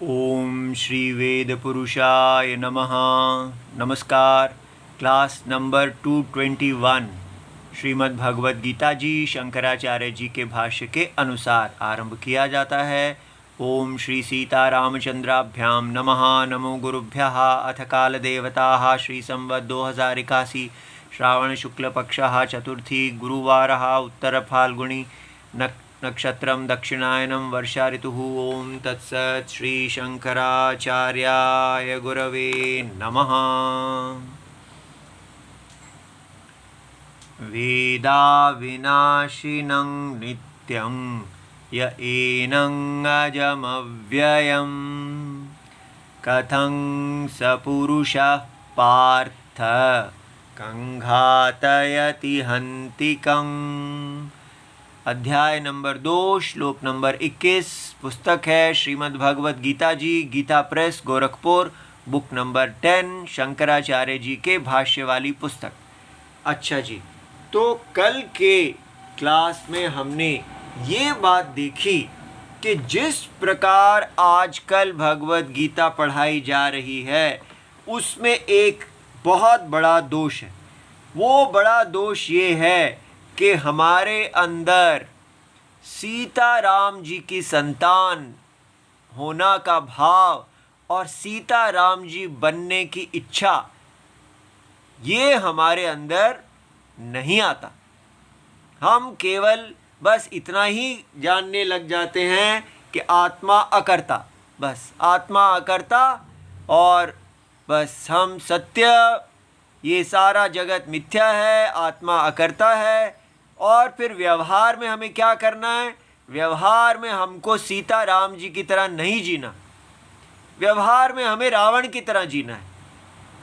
ओम श्री वेद पुरुषाय नमः। नमस्कार। क्लास नंबर 221 श्रीमद् भगवद गीता जी शंकराचार्य जी के भाष्य के अनुसार आरंभ किया जाता है। ओम श्री सीतारामचंद्राभ्याम नमः। नमो गुरुभ्यः। अथ कालदेवताः श्री संवत् 2081 श्रावण शुक्ल पक्षः चतुर्थी गुरुवारः उत्तर फाल्गुनी नक्षत्रं दक्षिणायनं वर्षा ऋतुः। ओम तत्सत् श्री शंकराचार्याय गुरवे नमः। वेदा विनाशिनं नित्यं य एनं अजमव्ययं कथं स पुरुषः पार्थ कंघातयति हन्तिकम्। अध्याय नंबर 2 श्लोक नंबर 21। पुस्तक है Shrimad Bhagavad Gita ji, Gita press, Gorakhpur, book number 10, Shankaracharya ji के भाष्य वाली पुस्तक। अच्छा जी, तो कल के क्लास में हमने ये बात देखी कि जिस प्रकार आजकल भगवद गीता पढ़ाई जा रही है उसमें एक बहुत बड़ा दोष है। वो बड़ा दोष ये है कि हमारे अंदर सीता राम जी की संतान होना का भाव और सीता राम जी बनने की इच्छा ये हमारे अंदर नहीं आता। हम केवल बस इतना ही जानने लग जाते हैं कि आत्मा अकर्ता, बस आत्मा अकर्ता, और बस हम सत्य, ये सारा जगत मिथ्या है, आत्मा अकर्ता है। और फिर व्यवहार में हमें क्या करना है? व्यवहार में हमको सीता राम जी की तरह नहीं जीना। व्यवहार में हमें रावण की तरह जीना है।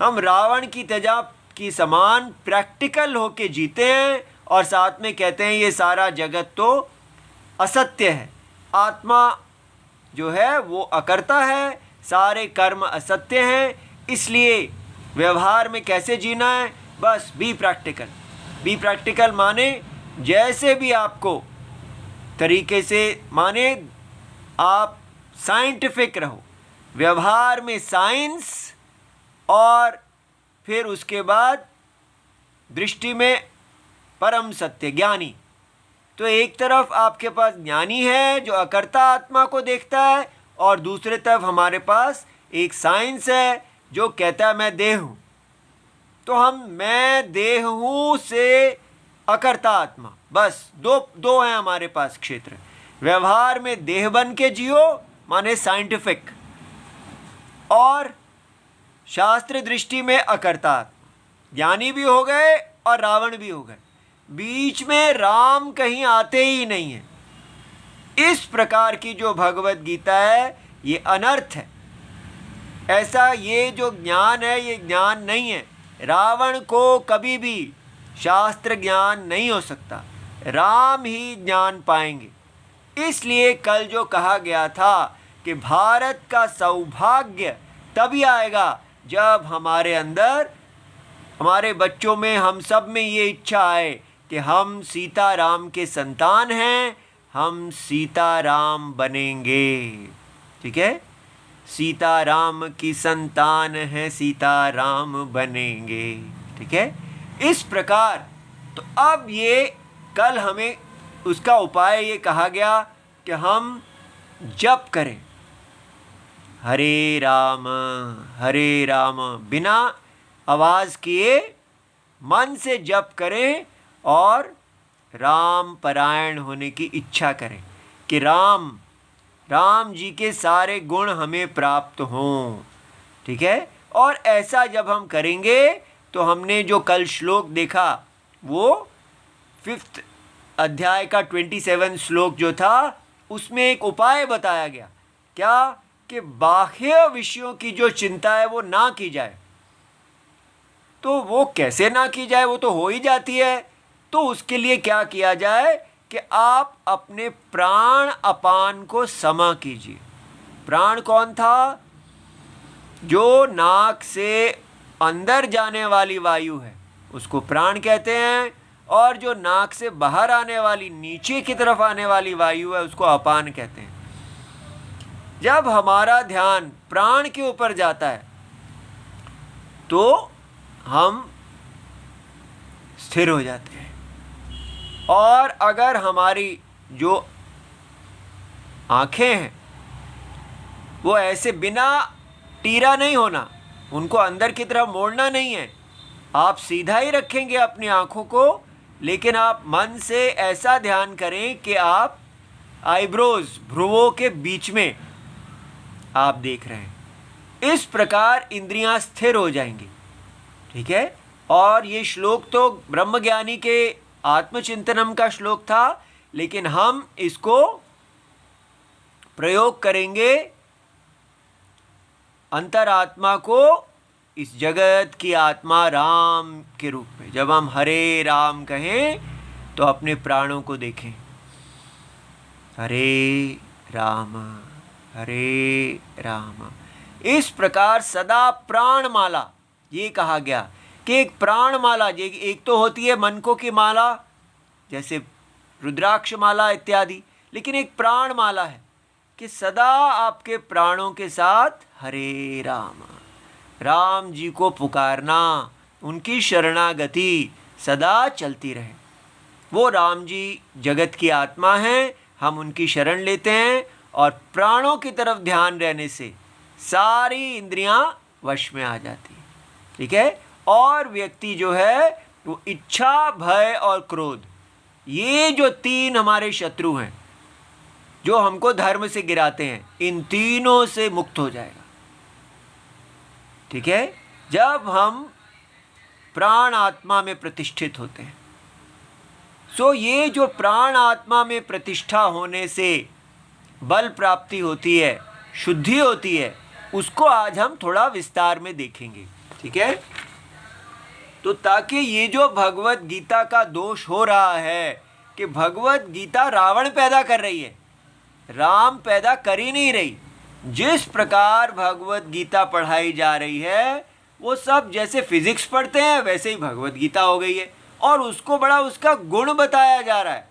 हम रावण की तेजा की समान प्रैक्टिकल होके जीते हैं और साथ में कहते हैं ये सारा जगत तो असत्य है, आत्मा जो है वो अकर्ता है, सारे कर्म असत्य हैं। इसलिए व्यवहार में कैसे जीना है? बस बी प्रैक्टिकल। बी प्रैक्टिकल माने जैसे भी आपको तरीके से, माने आप साइंटिफिक रहो, व्यवहार में साइंस, और फिर उसके बाद दृष्टि में परम सत्य ज्ञानी। तो एक तरफ आपके पास ज्ञानी है जो अकर्ता आत्मा को देखता है, और दूसरे तरफ हमारे पास एक साइंस है जो कहता है मैं देह हूँ। तो हम मैं देह हूँ से अकर्ता आत्मा, बस दो हैं हमारे पास क्षेत्र। व्यवहार में देह बन के जियो माने साइंटिफिक, और शास्त्र दृष्टि में अकर्ता आत्मा। ज्ञानी भी हो गए और रावण भी हो गए, बीच में राम कहीं आते ही नहीं है। इस प्रकार की जो भगवद गीता है ये अनर्थ है। ऐसा ये जो ज्ञान है ये ज्ञान नहीं है। रावण को कभी भी शास्त्र ज्ञान नहीं हो सकता, राम ही ज्ञान पाएंगे। इसलिए कल जो कहा गया था कि भारत का सौभाग्य तभी आएगा जब हमारे अंदर, हमारे बच्चों में, हम सब में ये इच्छा आए कि हम सीता राम के संतान हैं, हम सीता राम बनेंगे। ठीक है, सीता राम की संतान है, सीता राम बनेंगे। ठीक है, इस प्रकार। तो अब ये कल हमें उसका उपाय ये कहा गया कि हम जप करें हरे राम बिना आवाज़ किए मन से जप करें और राम परायण होने की इच्छा करें कि राम जी के सारे गुण हमें प्राप्त हों। ठीक है, और ऐसा जब हम करेंगे तो हमने जो कल श्लोक देखा वो 5th अध्याय का 27 श्लोक जो था उसमें एक उपाय बताया गया। क्या? कि बाह्य विषयों की जो चिंता है वो ना की जाए। तो वो कैसे ना की जाए? वो तो हो ही जाती है। तो उसके लिए क्या किया जाए कि आप अपने प्राण अपान को समा कीजिए। प्राण कौन था? जो नाक से अंदर जाने वाली वायु है उसको प्राण कहते हैं, और जो नाक से बाहर आने वाली, नीचे की तरफ आने वाली वायु है उसको अपान कहते हैं। जब हमारा ध्यान प्राण के ऊपर जाता है तो हम स्थिर हो जाते हैं। और अगर हमारी जो आँखें हैं वो ऐसे बिना टीरा नहीं होना, उनको अंदर की तरफ मोड़ना नहीं है, आप सीधा ही रखेंगे अपनी आँखों को, लेकिन आप मन से ऐसा ध्यान करें कि आप आईब्रोज, भ्रुवों के बीच में आप देख रहे हैं। इस प्रकार इंद्रियां स्थिर हो जाएंगी। ठीक है। और ये श्लोक तो ब्रह्मज्ञानी के आत्मचिंतनम का श्लोक था, लेकिन हम इसको प्रयोग करेंगे अंतरात्मा को, इस जगत की आत्मा राम के रूप में। जब हम हरे राम कहें तो अपने प्राणों को देखें, हरे राम हरे राम। इस प्रकार सदा प्राणमाला, ये कहा गया कि एक प्राणमाला, एक तो होती है मनकों की माला जैसे रुद्राक्ष माला इत्यादि, लेकिन एक प्राणमाला है कि सदा आपके प्राणों के साथ हरे राम, राम जी को पुकारना, उनकी शरणागति सदा चलती रहे। वो राम जी जगत की आत्मा हैं, हम उनकी शरण लेते हैं और प्राणों की तरफ ध्यान रहने से सारी इंद्रियां वश में आ जाती हैं। ठीक है। और व्यक्ति जो है वो इच्छा, भय और क्रोध, ये जो तीन हमारे शत्रु हैं जो हमको धर्म से गिराते हैं, इन तीनों से मुक्त हो जाएगा। ठीक है। जब हम प्राण आत्मा में प्रतिष्ठित होते हैं, सो ये जो प्राण आत्मा में प्रतिष्ठा होने से बल प्राप्ति होती है, शुद्धि होती है, उसको आज हम थोड़ा विस्तार में देखेंगे। ठीक है। तो ताकि ये जो भगवत गीता का दोष हो रहा है कि भगवत गीता रावण पैदा कर रही है, राम पैदा कर ही नहीं रही। जिस प्रकार भगवत गीता पढ़ाई जा रही है वो सब जैसे फिजिक्स पढ़ते हैं वैसे ही भगवत गीता हो गई है, और उसको बड़ा उसका गुण बताया जा रहा है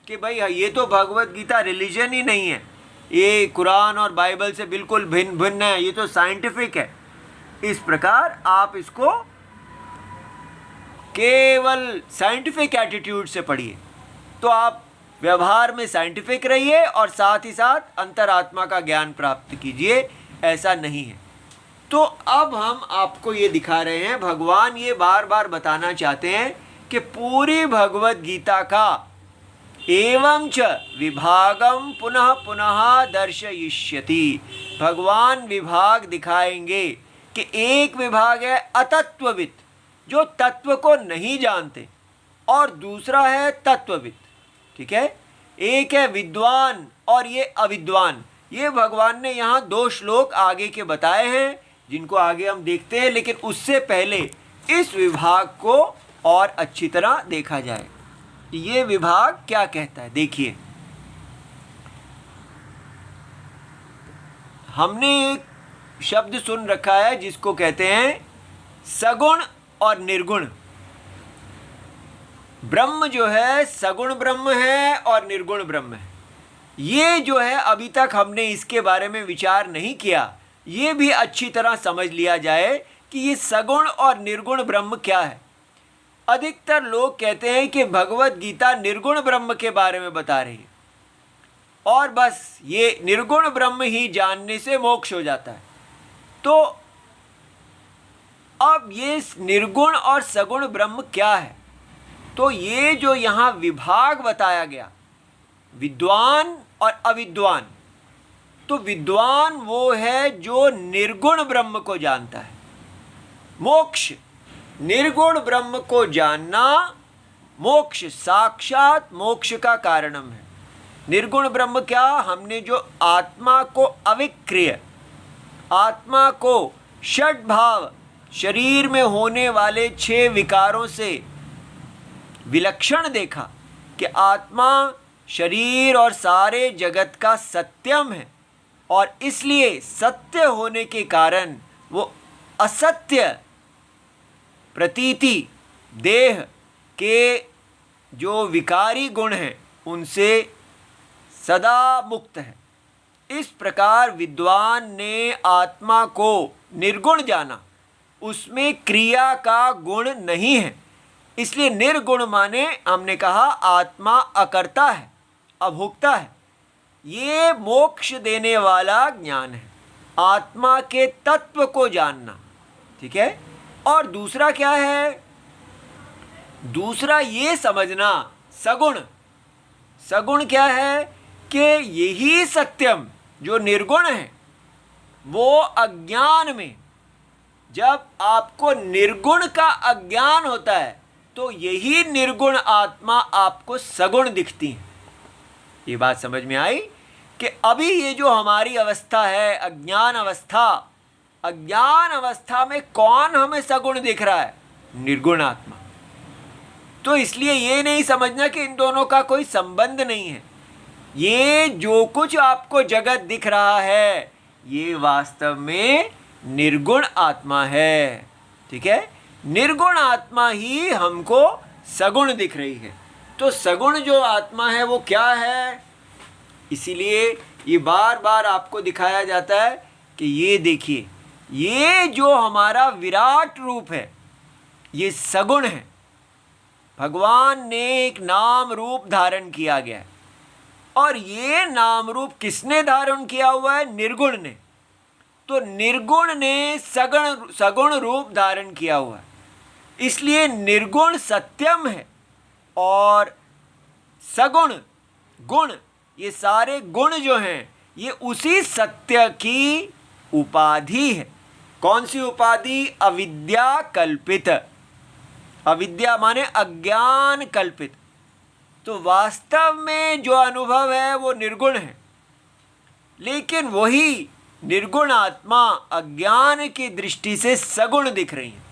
कि भाई ये तो भगवत गीता रिलीजन ही नहीं है, ये कुरान और बाइबल से बिल्कुल भिन्न भिन्न है, ये तो साइंटिफिक है। इस प्रकार आप इसको केवल साइंटिफिक एटीट्यूड से पढ़िए, तो आप व्यवहार में साइंटिफिक रहिए और साथ ही साथ अंतरात्मा का ज्ञान प्राप्त कीजिए। ऐसा नहीं है। तो अब हम आपको ये दिखा रहे हैं, भगवान ये बार बार बताना चाहते हैं कि पूरी भगवत गीता का एवं च विभागम पुनः पुनः दर्शयिष्यति। भगवान विभाग दिखाएंगे कि एक विभाग है अतत्वविद, जो तत्व को नहीं जानते, और दूसरा है तत्वविद। ठीक है। एक है विद्वान और ये अविद्वान। ये भगवान ने यहाँ दो श्लोक आगे के बताए हैं जिनको आगे हम देखते हैं, लेकिन उससे पहले इस विभाग को और अच्छी तरह देखा जाए। ये विभाग क्या कहता है, देखिए। हमने एक शब्द सुन रखा है जिसको कहते हैं सगुण और निर्गुण। ब्रह्म जो है सगुण ब्रह्म है और निर्गुण ब्रह्म है। ये जो है अभी तक हमने इसके बारे में विचार नहीं किया, ये भी अच्छी तरह समझ लिया जाए कि ये सगुण और निर्गुण ब्रह्म क्या है। अधिकतर लोग कहते हैं कि भगवत गीता निर्गुण ब्रह्म के बारे में बता रही है और बस ये निर्गुण ब्रह्म ही जानने से मोक्ष हो जाता है। तो अब ये निर्गुण और सगुण ब्रह्म क्या है, तो ये जो यहाँ विभाग बताया गया, विद्वान और अविद्वान, तो विद्वान वो है जो निर्गुण ब्रह्म को जानता है। मोक्ष, निर्गुण ब्रह्म को जानना मोक्ष, साक्षात मोक्ष का कारणम है। निर्गुण ब्रह्म क्या, हमने जो आत्मा को अविक्रिय, आत्मा को षड भाव, शरीर में होने वाले 6 विकारों से विलक्षण देखा कि आत्मा शरीर और सारे जगत का सत्यम है, और इसलिए सत्य होने के कारण वो असत्य प्रतीति देह के जो विकारी गुण हैं उनसे सदा मुक्त है। इस प्रकार विद्वान ने आत्मा को निर्गुण जाना, उसमें क्रिया का गुण नहीं है। इसलिए निर्गुण माने हमने कहा आत्मा अकर्ता है, अभोक्ता है। ये मोक्ष देने वाला ज्ञान है, आत्मा के तत्व को जानना। ठीक है। और दूसरा क्या है? दूसरा ये समझना सगुण। सगुण क्या है कि यही सत्यम जो निर्गुण है वो अज्ञान में, जब आपको निर्गुण का अज्ञान होता है तो यही निर्गुण आत्मा आपको सगुण दिखती है। ये बात समझ में आई कि अभी ये जो हमारी अवस्था है अज्ञान अवस्था, अज्ञान अवस्था में कौन हमें सगुण दिख रहा है? निर्गुण आत्मा। तो इसलिए ये नहीं समझना कि इन दोनों का कोई संबंध नहीं है। ये जो कुछ आपको जगत दिख रहा है ये वास्तव में निर्गुण आत्मा है। ठीक है। निर्गुण आत्मा ही हमको सगुण दिख रही है। तो सगुण जो आत्मा है वो क्या है? इसीलिए ये बार बार आपको दिखाया जाता है कि ये देखिए, ये जो हमारा विराट रूप है ये सगुण है। भगवान ने एक नाम रूप धारण किया गया है, और ये नाम रूप किसने धारण किया हुआ है? निर्गुण ने। तो निर्गुण ने सगुण रूप धारण किया हुआ है, इसलिए निर्गुण सत्यम है और सगुण गुण, ये सारे गुण जो हैं ये उसी सत्य की उपाधि है। कौन सी उपाधि? अविद्या कल्पित। अविद्या माने अज्ञान कल्पित। तो वास्तव में जो अनुभव है वो निर्गुण है, लेकिन वही निर्गुण आत्मा अज्ञान की दृष्टि से सगुण दिख रही है।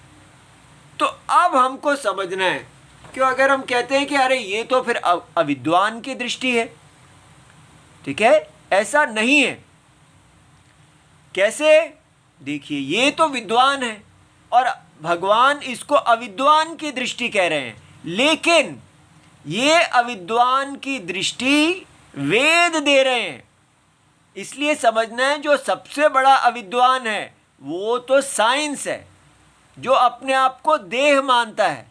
तो अब हमको समझना है कि अगर हम कहते हैं कि अरे ये तो फिर अविद्वान की दृष्टि है, ठीक है, ऐसा नहीं है। कैसे? देखिए, ये तो विद्वान है और भगवान इसको अविद्वान की दृष्टि कह रहे हैं, लेकिन ये अविद्वान की दृष्टि वेद दे रहे हैं। इसलिए समझना है जो सबसे बड़ा अविद्वान है वो तो साइंस है, जो अपने आप को देह मानता है।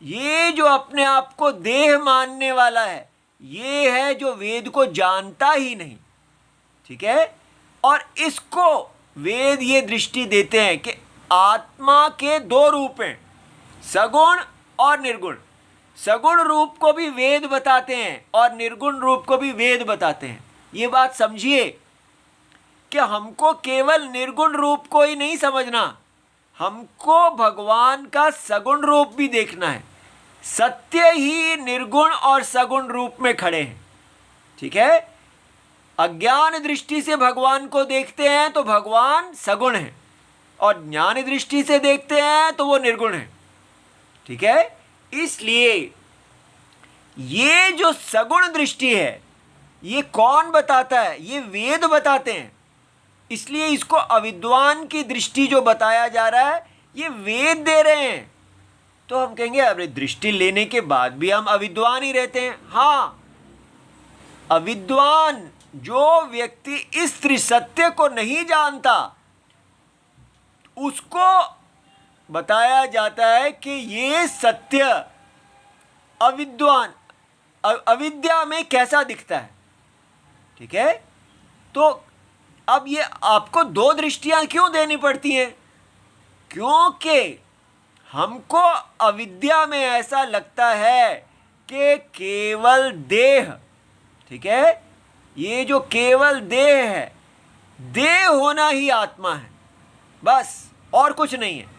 ये जो अपने आप को देह मानने वाला है ये है जो वेद को जानता ही नहीं। ठीक है। और इसको वेद ये दृष्टि देते हैं कि आत्मा के दो रूप हैं, सगुण और निर्गुण। सगुण रूप को भी वेद बताते हैं और निर्गुण रूप को भी वेद बताते हैं। ये बात समझिए कि हमको केवल निर्गुण रूप को ही नहीं समझना, हमको भगवान का सगुण रूप भी देखना है। सत्य ही निर्गुण और सगुण रूप में खड़े हैं। ठीक है। अज्ञान दृष्टि से भगवान को देखते हैं तो भगवान सगुण है, और ज्ञान दृष्टि से देखते हैं तो वो निर्गुण है। ठीक है। इसलिए ये जो सगुण दृष्टि है ये कौन बताता है? ये वेद बताते हैं। इसलिए इसको अविद्वान की दृष्टि जो बताया जा रहा है ये वेद दे रहे हैं। तो हम कहेंगे अरे दृष्टि लेने के बाद भी हम अविद्वान ही रहते हैं। हाँ, अविद्वान जो व्यक्ति इस त्रिसत्य को नहीं जानता उसको बताया जाता है कि ये सत्य अविद्या में कैसा दिखता है। ठीक है। तो अब ये आपको दो दृष्टियां क्यों देनी पड़ती हैं? क्योंकि हमको अविद्या में ऐसा लगता है कि केवल देह, ठीक है, ये जो केवल देह है, देह होना ही आत्मा है, बस और कुछ नहीं है।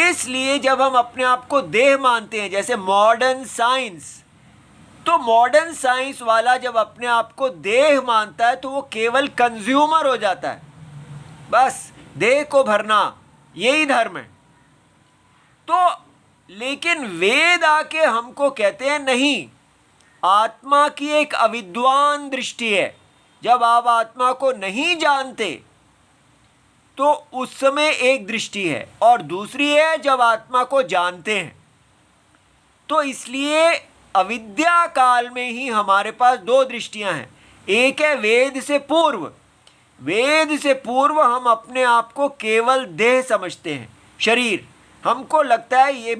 इसलिए जब हम अपने आप को देह मानते हैं, जैसे मॉडर्न साइंस, तो मॉडर्न साइंस वाला जब अपने आप को देह मानता है तो वो केवल कंज्यूमर हो जाता है, बस देह को भरना, यही धर्म है। तो लेकिन वेद आके हमको कहते हैं नहीं, आत्मा की एक अविद्वान दृष्टि है। जब आप आत्मा को नहीं जानते तो उस समय एक दृष्टि है, और दूसरी है जब आत्मा को जानते हैं। तो इसलिए अविद्या काल में ही हमारे पास दो दृष्टियां हैं, एक है वेद से पूर्व। वेद से पूर्व हम अपने आप को केवल देह समझते हैं, शरीर। हमको लगता है ये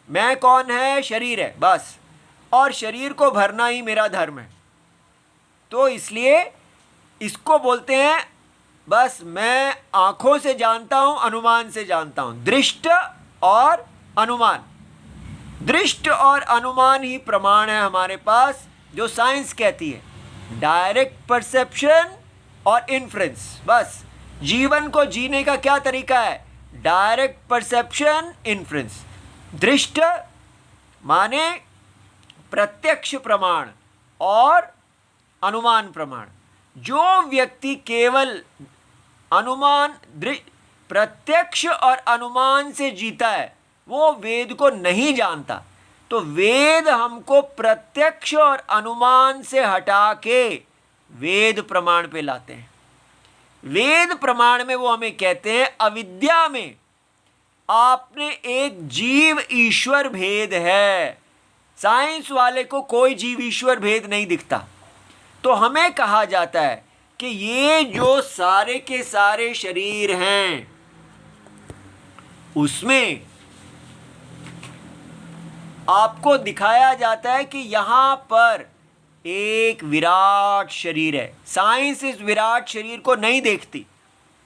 मैं कौन है? शरीर है बस, और शरीर को भरना ही मेरा धर्म है। तो इसलिए इसको बोलते हैं, बस मैं आंखों से जानता हूं, अनुमान से जानता हूं। दृष्ट और अनुमान, दृष्ट और अनुमान ही प्रमाण है हमारे पास, जो साइंस कहती है। डायरेक्ट परसेप्शन और इन्फ्रेंस, बस जीवन को जीने का क्या तरीका है? Direct perception, inference. दृष्ट माने प्रत्यक्ष प्रमाण और अनुमान प्रमाण। जो व्यक्ति केवल अनुमान, प्रत्यक्ष और अनुमान से जीता है, वो वेद को नहीं जानता। तो वेद हमको प्रत्यक्ष और अनुमान से हटा के वेद प्रमाण पे लाते हैं। वेद प्रमाण में वो हमें कहते हैं, अविद्या में आपने एक जीव ईश्वर भेद है। साइंस वाले को कोई जीव ईश्वर भेद नहीं दिखता। तो हमें कहा जाता है कि ये जो सारे के सारे शरीर हैं, उसमें आपको दिखाया जाता है कि यहां पर एक विराट शरीर है। साइंस इस विराट शरीर को नहीं देखती,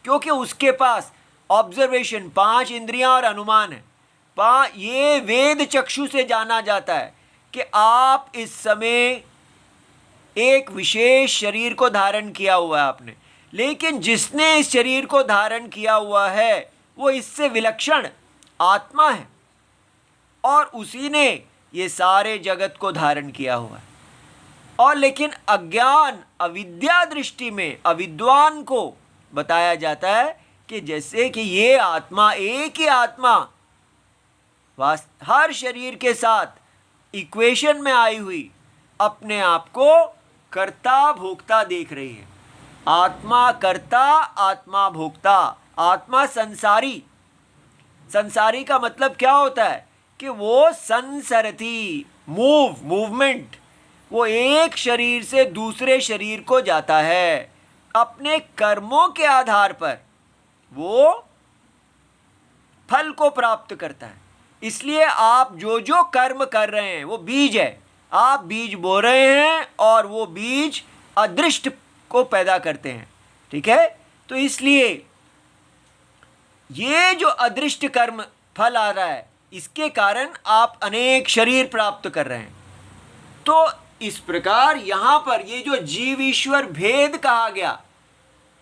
क्योंकि उसके पास ऑब्जर्वेशन, 5 इंद्रियां और अनुमान है। ये वेद चक्षु से जाना जाता है कि आप इस समय एक विशेष शरीर को धारण किया हुआ है आपने, लेकिन जिसने इस शरीर को धारण किया हुआ है वो इससे विलक्षण आत्मा है, और उसी ने ये सारे जगत को धारण किया हुआ है। और लेकिन अज्ञान, अविद्या दृष्टि में अविद्वान को बताया जाता है कि जैसे कि ये आत्मा, एक ही आत्मा हर शरीर के साथ इक्वेशन में आई हुई अपने आप को कर्ता भोक्ता देख रही है। आत्मा कर्ता, आत्मा भोक्ता। आत्मा संसारी। संसारी का मतलब क्या होता है? कि वो संसरती, मूवमेंट, वो एक शरीर से दूसरे शरीर को जाता है। अपने कर्मों के आधार पर वो फल को प्राप्त करता है। इसलिए आप जो जो कर्म कर रहे हैं वो बीज है। आप बीज बो रहे हैं और वो बीज अदृष्ट को पैदा करते हैं। ठीक है? तो इसलिए ये जो अदृष्ट कर्म फल आ रहा है, इसके कारण आप अनेक शरीर प्राप्त कर रहे हैं। तो इस प्रकार यहां पर ये जो जीव ईश्वर भेद कहा गया,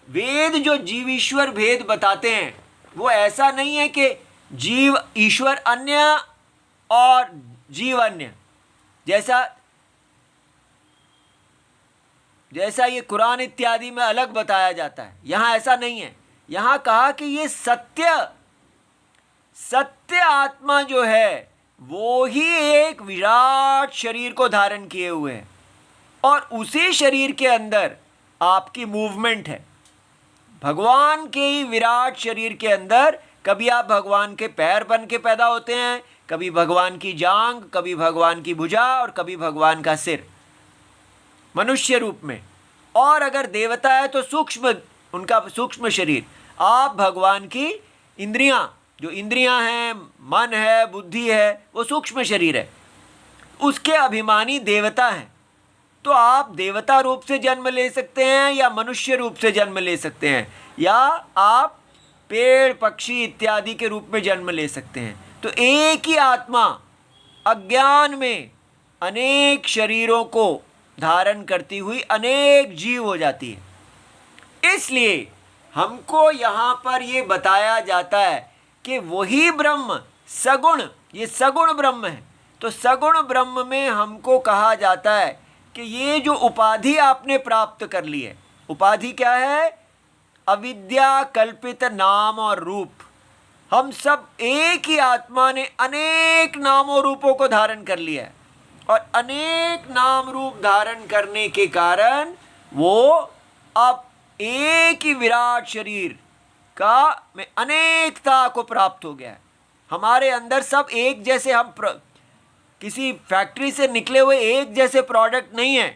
वेद जो जीव ईश्वर भेद बताते हैं, वो ऐसा नहीं है कि जीव ईश्वर अन्य और जीव अन्य, जैसा ये कुरान इत्यादि में अलग बताया जाता है। यहां ऐसा नहीं है। यहां कहा कि ये सत्य आत्मा जो है वो ही एक विराट शरीर को धारण किए हुए है, और उसी शरीर के अंदर आपकी मूवमेंट है। भगवान के ही विराट शरीर के अंदर कभी आप भगवान के पैर बन के पैदा होते हैं, कभी भगवान की जांग, कभी भगवान की भुजा, और कभी भगवान का सिर मनुष्य रूप में। और अगर देवता है तो सूक्ष्म, उनका सूक्ष्म शरीर। आप भगवान की इंद्रियां, जो इंद्रियां हैं, मन है, बुद्धि है, वो सूक्ष्म शरीर है, उसके अभिमानी देवता हैं। तो आप देवता रूप से जन्म ले सकते हैं या मनुष्य रूप से जन्म ले सकते हैं, या आप पेड़ पक्षी इत्यादि के रूप में जन्म ले सकते हैं। तो एक ही आत्मा अज्ञान में अनेक शरीरों को धारण करती हुई अनेक जीव हो जाती है। इसलिए हमको यहाँ पर ये बताया जाता है कि वही ब्रह्म सगुण, ये सगुण ब्रह्म है। तो सगुण ब्रह्म में हमको कहा जाता है कि ये जो उपाधि आपने प्राप्त कर ली है, उपाधि क्या है? अविद्या कल्पित नाम और रूप। हम सब एक ही आत्मा ने अनेक नामों रूपों को धारण कर लिया है, और अनेक नाम रूप धारण करने के कारण वो अब एक ही विराट शरीर का में अनेकता को प्राप्त हो गया है। हमारे अंदर सब एक जैसे, हम किसी फैक्ट्री से निकले हुए एक जैसे प्रोडक्ट नहीं है।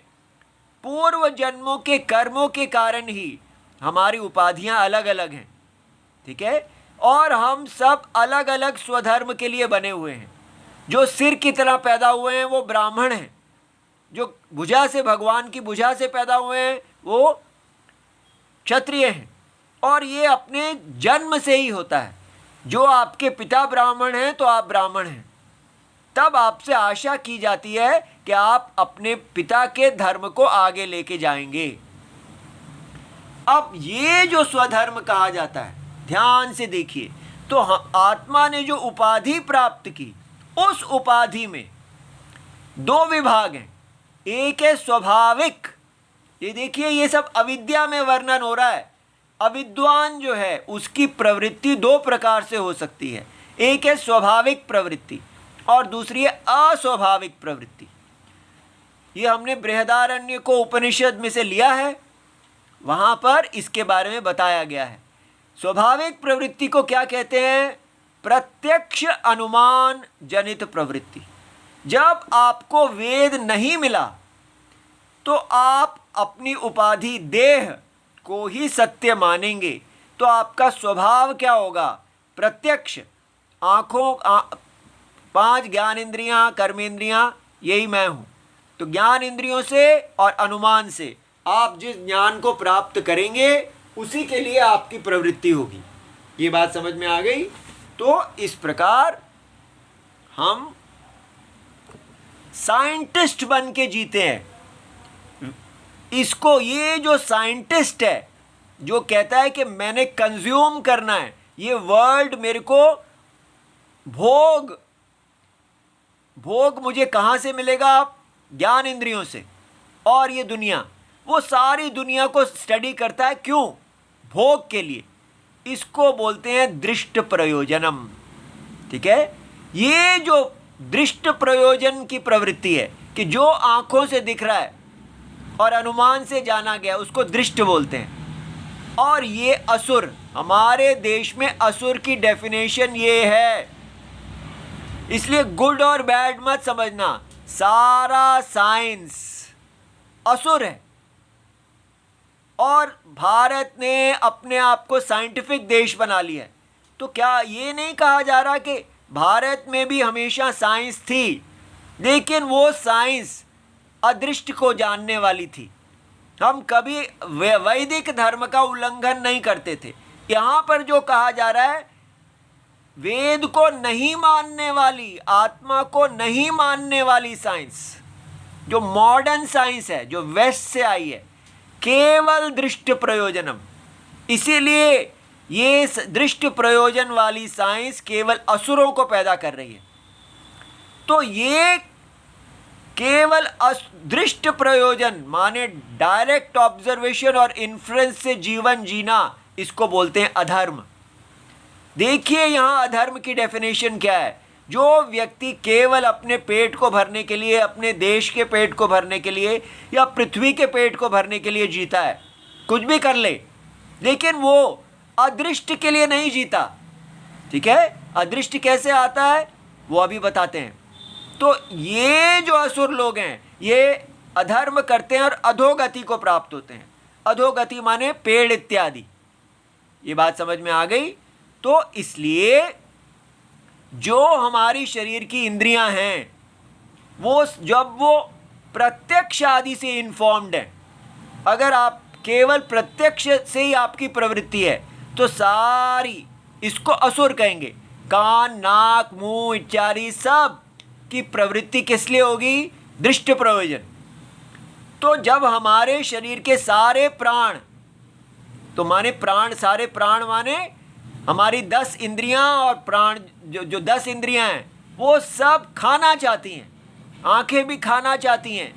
पूर्व जन्मों के कर्मों के कारण ही हमारी उपाधियां अलग अलग हैं, ठीक है। और हम सब अलग अलग स्वधर्म के लिए बने हुए हैं। जो सिर की तरह पैदा हुए हैं वो ब्राह्मण हैं, जो भुजा से, भगवान की भुजा से पैदा हुए हैं वो क्षत्रिय हैं। और ये अपने जन्म से ही होता है। जो आपके पिता ब्राह्मण हैं तो आप ब्राह्मण हैं, तब आपसे आशा की जाती है कि आप अपने पिता के धर्म को आगे लेके जाएंगे। अब ये जो स्वधर्म कहा जाता है, ध्यान से देखिए, तो आत्मा ने जो उपाधि प्राप्त की, उस उपाधि में दो विभाग हैं। एक है स्वाभाविक, ये देखिए ये सब अविद्या में वर्णन हो रहा है। अविद्वान जो है उसकी प्रवृत्ति दो प्रकार से हो सकती है, एक है स्वाभाविक प्रवृत्ति और दूसरी है अस्वाभाविक प्रवृत्ति। ये हमने बृहदारण्य को उपनिषद में से लिया है, वहाँ पर इसके बारे में बताया गया है। स्वाभाविक प्रवृत्ति को क्या कहते हैं? प्रत्यक्ष अनुमान जनित प्रवृत्ति। जब आपको वेद नहीं मिला तो आप अपनी उपाधि देह को ही सत्य मानेंगे, तो आपका स्वभाव क्या होगा? प्रत्यक्ष। आँखों, पांच ज्ञान इंद्रियाँ, कर्मेंद्रियाँ, यही मैं हूँ। तो ज्ञान इंद्रियों से और अनुमान से आप जिस ज्ञान को प्राप्त करेंगे उसी के लिए आपकी प्रवृत्ति होगी। ये बात समझ में आ गई? तो इस प्रकार हम साइंटिस्ट बन के जीते हैं। इसको, ये जो साइंटिस्ट है जो कहता है कि मैंने कंज्यूम करना है, ये वर्ल्ड मेरे को भोग मुझे कहाँ से मिलेगा? ज्ञान इंद्रियों से। और ये दुनिया, वो सारी दुनिया को स्टडी करता है, क्यों? भोग के लिए। इसको बोलते हैं दृष्ट प्रयोजनम, ठीक है। ये जो दृष्ट प्रयोजन की प्रवृत्ति है कि जो आंखों से दिख रहा है और अनुमान से जाना गया, उसको दृष्ट बोलते हैं। और ये असुर, हमारे देश में असुर की डेफिनेशन ये है, इसलिए गुड और बैड मत समझना, सारा साइंस असुर है। और भारत ने अपने आप को साइंटिफिक देश बना लिया है। तो क्या ये नहीं कहा जा रहा कि भारत में भी हमेशा साइंस थी, लेकिन वो साइंस अदृष्ट को जानने वाली थी। हम कभी वैदिक धर्म का उल्लंघन नहीं करते थे। यहाँ पर जो कहा जा रहा है, वेद को नहीं मानने वाली, आत्मा को नहीं मानने वाली साइंस, जो मॉडर्न साइंस है, जो वेस्ट से आई है, केवल दृष्ट प्रयोजनम। इसीलिए ये दृष्ट प्रयोजन वाली साइंस केवल असुरों को पैदा कर रही है। तो ये केवल दृष्ट प्रयोजन माने डायरेक्ट ऑब्जर्वेशन और इन्फ्लुएंस से जीवन जीना, इसको बोलते हैं अधर्म। देखिए यहाँ अधर्म की डेफिनेशन क्या है। जो व्यक्ति केवल अपने पेट को भरने के लिए, अपने देश के पेट को भरने के लिए या पृथ्वी के पेट को भरने के लिए जीता है, कुछ भी कर ले, लेकिन वो अदृष्ट के लिए नहीं जीता, ठीक है। अदृष्ट कैसे आता है वो अभी बताते हैं। तो ये जो असुर लोग हैं, ये अधर्म करते हैं और अधोगति को प्राप्त होते हैं। अधोगति माने पेड़ इत्यादि। ये बात समझ में आ गई? तो इसलिए जो हमारी शरीर की इंद्रियां हैं, वो जब वो प्रत्यक्ष आदि से इन्फॉर्म्ड है, अगर आप केवल प्रत्यक्ष से ही आपकी प्रवृत्ति है तो सारी, इसको असुर कहेंगे। कान, नाक, मुंह इत्यादि सब की प्रवृत्ति किस लिए होगी? दृष्ट प्रयोजन। तो जब हमारे शरीर के सारे प्राण, तो माने प्राण, सारे प्राण माने हमारी 10 इंद्रियां और प्राण, जो 10 इंद्रियां हैं वो सब खाना चाहती हैं। आंखें भी खाना चाहती हैं,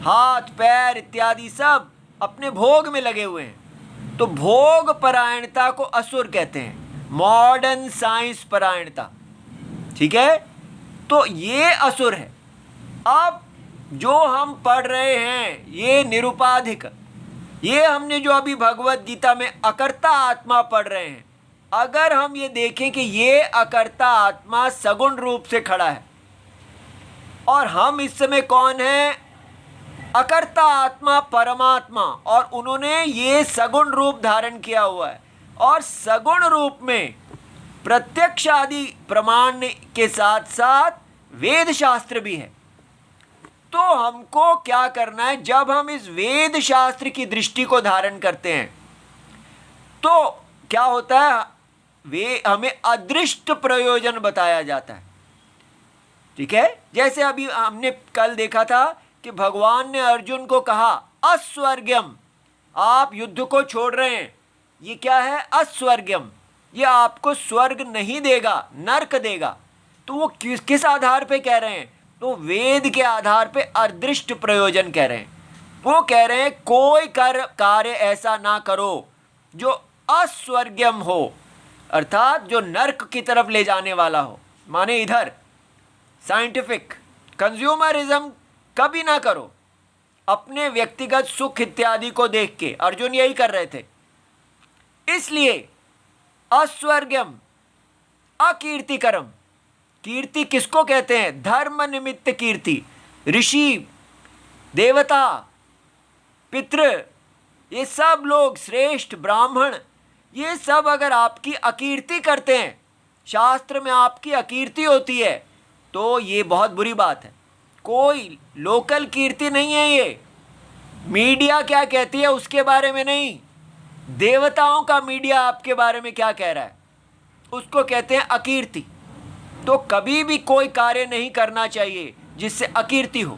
हाथ पैर इत्यादि सब अपने भोग में लगे हुए हैं। तो भोग परायणता को असुर कहते हैं, मॉडर्न साइंस परायणता, ठीक है। तो ये असुर है। अब जो हम पढ़ रहे हैं ये निरुपाधिक, ये हमने जो अभी भगवत गीता में अकर्ता आत्मा पढ़ रहे हैं, अगर हम ये देखें कि ये अकर्ता आत्मा सगुण रूप से खड़ा है और हम इस समय कौन है? अकर्ता आत्मा परमात्मा, और उन्होंने ये सगुण रूप धारण किया हुआ है। और सगुण रूप में प्रत्यक्ष आदि प्रमाण के साथ साथ वेद शास्त्र भी है। तो हमको क्या करना है, जब हम इस वेद शास्त्र की दृष्टि को धारण करते हैं तो क्या होता है, वे हमें अदृष्ट प्रयोजन बताया जाता है। ठीक है, जैसे अभी हमने कल देखा था कि भगवान ने अर्जुन को कहा अस्वर्ग्यम, आप युद्ध को छोड़ रहे हैं, ये क्या है, अस्वर्ग्यम, ये आपको स्वर्ग नहीं देगा, नरक देगा। तो वो किस आधार पे कह रहे हैं, तो वेद के आधार पे अदृष्ट प्रयोजन कह रहे हैं। वो कह रहे हैं कोई कार्य ऐसा ना करो जो अस्वर्ग्यम हो, अर्थात जो नरक की तरफ ले जाने वाला हो। माने इधर साइंटिफिक कंज्यूमरिज्म कभी ना करो, अपने व्यक्तिगत सुख इत्यादि को देख के। अर्जुन यही कर रहे थे। इसलिए अस्वर्ग्यम अकीर्तिकरम, कीर्ति किसको कहते हैं, धर्म निमित्त कीर्ति। ऋषि, देवता, पितृ, ये सब लोग, श्रेष्ठ ब्राह्मण, ये सब अगर आपकी अकीर्ति करते हैं, शास्त्र में आपकी अकीर्ति होती है, तो ये बहुत बुरी बात है। कोई लोकल कीर्ति नहीं है ये। मीडिया क्या कहती है उसके बारे में नहीं, देवताओं का मीडिया आपके बारे में क्या कह रहा है उसको कहते हैं अकीर्ति। तो कभी भी कोई कार्य नहीं करना चाहिए जिससे अकीर्ति हो।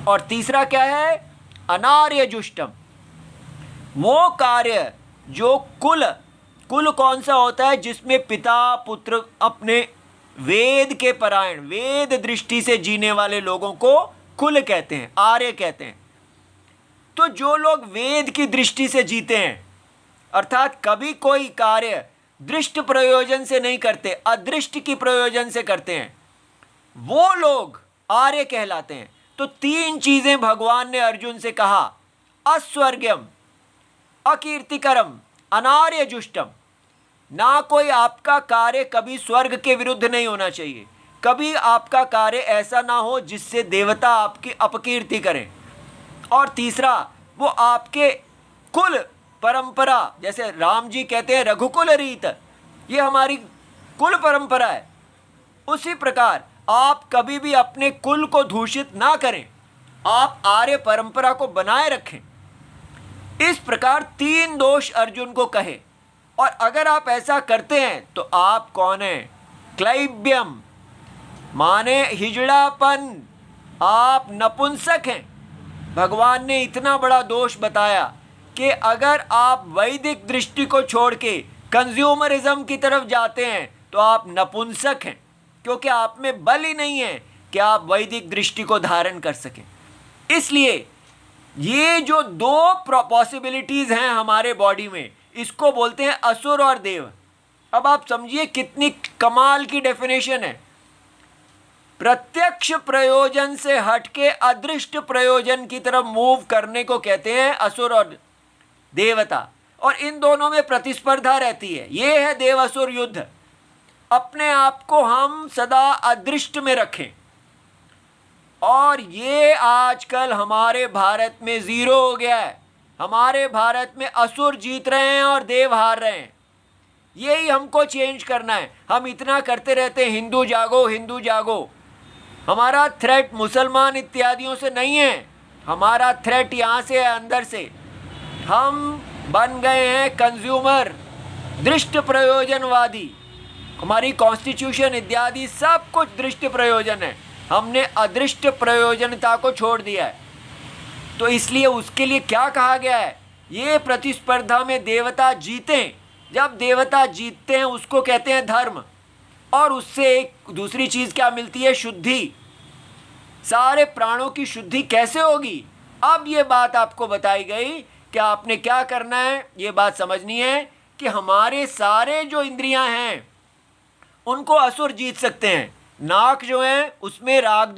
और तीसरा क्या है, अनार्य जुष्टम, वो कार्य जो कुल कौन सा होता है, जिसमें पिता पुत्र अपने वेद के परायण, वेद दृष्टि से जीने वाले लोगों को कुल कहते हैं, आर्य कहते हैं। तो जो लोग वेद की दृष्टि से जीते हैं, अर्थात कभी कोई कार्य दृष्ट प्रयोजन से नहीं करते, अदृष्ट की प्रयोजन से करते हैं, वो लोग आर्य कहलाते हैं। तो तीन चीजें भगवान ने अर्जुन से कहा, अस्वर्ग्यम, अकीर्तिकरम, अनार्य जुष्टम। ना कोई आपका कार्य कभी स्वर्ग के विरुद्ध नहीं होना चाहिए, कभी आपका कार्य ऐसा ना हो जिससे देवता आपकी अपकीर्ति करें। और तीसरा, वो आपके कुल परंपरा, जैसे राम जी कहते हैं रघुकुल रीत, ये हमारी कुल परंपरा है, उसी प्रकार आप कभी भी अपने कुल को दूषित ना करें, आप आर्य परंपरा को बनाए रखें। इस प्रकार तीन दोष अर्जुन को कहे। और अगर आप ऐसा करते हैं तो आप कौन हैं, क्लैब्यम, माने हिजड़ापन, आप नपुंसक हैं। भगवान ने इतना बड़ा दोष बताया कि अगर आप वैदिक दृष्टि को छोड़ के कंज्यूमरिज्म की तरफ जाते हैं तो आप नपुंसक हैं, क्योंकि आप में बल ही नहीं है कि आप वैदिक दृष्टि को धारण कर सकें। इसलिए ये जो दो पॉसिबिलिटीज हैं हमारे बॉडी में, इसको बोलते हैं असुर और देव। अब आप समझिए कितनी कमाल की डेफिनेशन है। प्रत्यक्ष प्रयोजन से हटके अदृष्ट प्रयोजन की तरफ मूव करने को कहते हैं असुर और देवता, और इन दोनों में प्रतिस्पर्धा रहती है। ये है देव असुर युद्ध। अपने आप को हम सदा अदृष्ट में रखें, और ये आजकल हमारे भारत में जीरो हो गया है। हमारे भारत में असुर जीत रहे हैं और देव हार रहे हैं। यही हमको चेंज करना है। हम इतना करते रहते हैं, हिंदू जागो, हिंदू जागो। हमारा थ्रेट मुसलमान इत्यादियों से नहीं है, हमारा थ्रेट यहाँ से है, अंदर से। हम बन गए हैं कंज्यूमर, दृष्ट प्रयोजनवादी। हमारी कॉन्स्टिट्यूशन इत्यादि सब कुछ दृष्ट प्रयोजन है, हमने अदृष्ट प्रयोजनता को छोड़ दिया है। तो इसलिए उसके लिए क्या कहा गया है, ये प्रतिस्पर्धा में देवता जीतें। जब देवता जीतते हैं उसको कहते हैं धर्म, और उससे एक दूसरी चीज़ क्या मिलती है, शुद्धि। सारे प्राणों की शुद्धि कैसे होगी, अब ये बात आपको बताई गई कि आपने क्या करना है। ये बात समझनी है कि हमारे सारे जो इंद्रियां हैं उनको असुर जीत सकते हैं। नाक जो है उसमें राग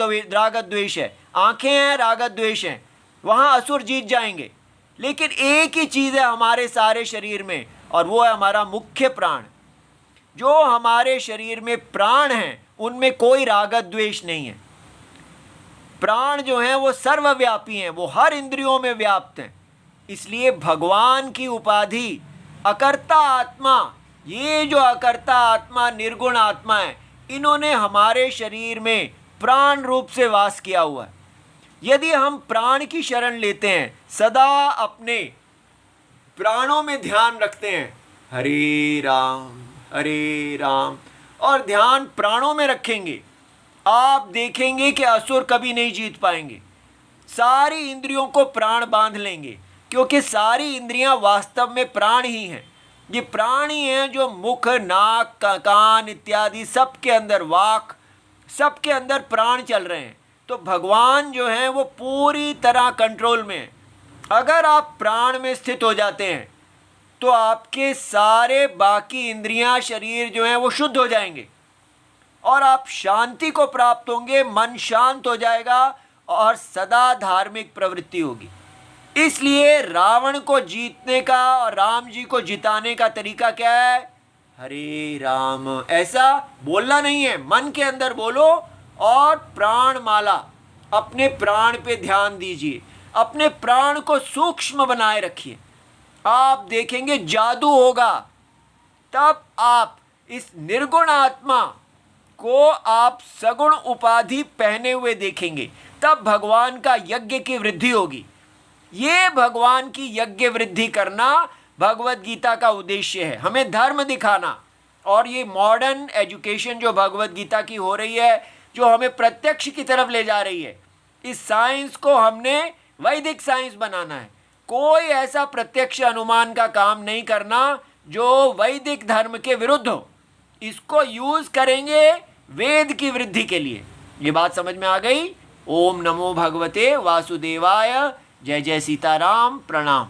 द्वेष है, आंखें हैं राग द्वेष हैं, वहाँ असुर जीत जाएंगे। लेकिन एक ही चीज़ है हमारे सारे शरीर में, और वो है हमारा मुख्य प्राण। जो हमारे शरीर में प्राण हैं उनमें कोई राग द्वेष नहीं है। प्राण जो हैं वो सर्वव्यापी हैं, वो हर इंद्रियों में व्याप्त हैं। इसलिए भगवान की उपाधि अकर्ता आत्मा, ये जो अकर्ता आत्मा निर्गुण आत्मा है, इन्होंने हमारे शरीर में प्राण रूप से वास किया हुआ है। यदि हम प्राण की शरण लेते हैं, सदा अपने प्राणों में ध्यान रखते हैं, हरे राम, और ध्यान प्राणों में रखेंगे, आप देखेंगे कि असुर कभी नहीं जीत पाएंगे। सारी इंद्रियों को प्राण बांध लेंगे, क्योंकि सारी इंद्रियां वास्तव में प्राण ही हैं। ये प्राण ही हैं जो मुख, नाक, कान इत्यादि सबके अंदर, वाक सबके अंदर प्राण चल रहे हैं। तो भगवान जो हैं वो पूरी तरह कंट्रोल में है। अगर आप प्राण में स्थित हो जाते हैं तो आपके सारे बाकी इंद्रियां, शरीर जो हैं वो शुद्ध हो जाएंगे और आप शांति को प्राप्त होंगे, मन शांत हो जाएगा और सदा धार्मिक प्रवृत्ति होगी। इसलिए रावण को जीतने का और राम जी को जिताने का तरीका क्या है? हरे राम, ऐसा बोलना नहीं है, मन के अंदर बोलो और प्राण माला, अपने प्राण पे ध्यान दीजिए, अपने प्राण को सूक्ष्म बनाए रखिए। आप देखेंगे जादू होगा। तब आप इस निर्गुण आत्मा को आप सगुण उपाधि पहने हुए देखेंगे, तब भगवान का यज्ञ की वृद्धि होगी। ये भगवान की यज्ञ वृद्धि करना भगवत गीता का उद्देश्य है, हमें धर्म दिखाना। और ये मॉडर्न एजुकेशन जो भगवत गीता की हो रही है, जो हमें प्रत्यक्ष की तरफ ले जा रही है, इस साइंस को हमने वैदिक साइंस बनाना है। कोई ऐसा प्रत्यक्ष अनुमान का काम नहीं करना जो वैदिक धर्म के विरुद्ध हो। इसको यूज करेंगे वेद की वृद्धि के लिए। ये बात समझ में आ गई? ओम नमो भगवते वासुदेवाय। जय जय सीताराम। प्रणाम।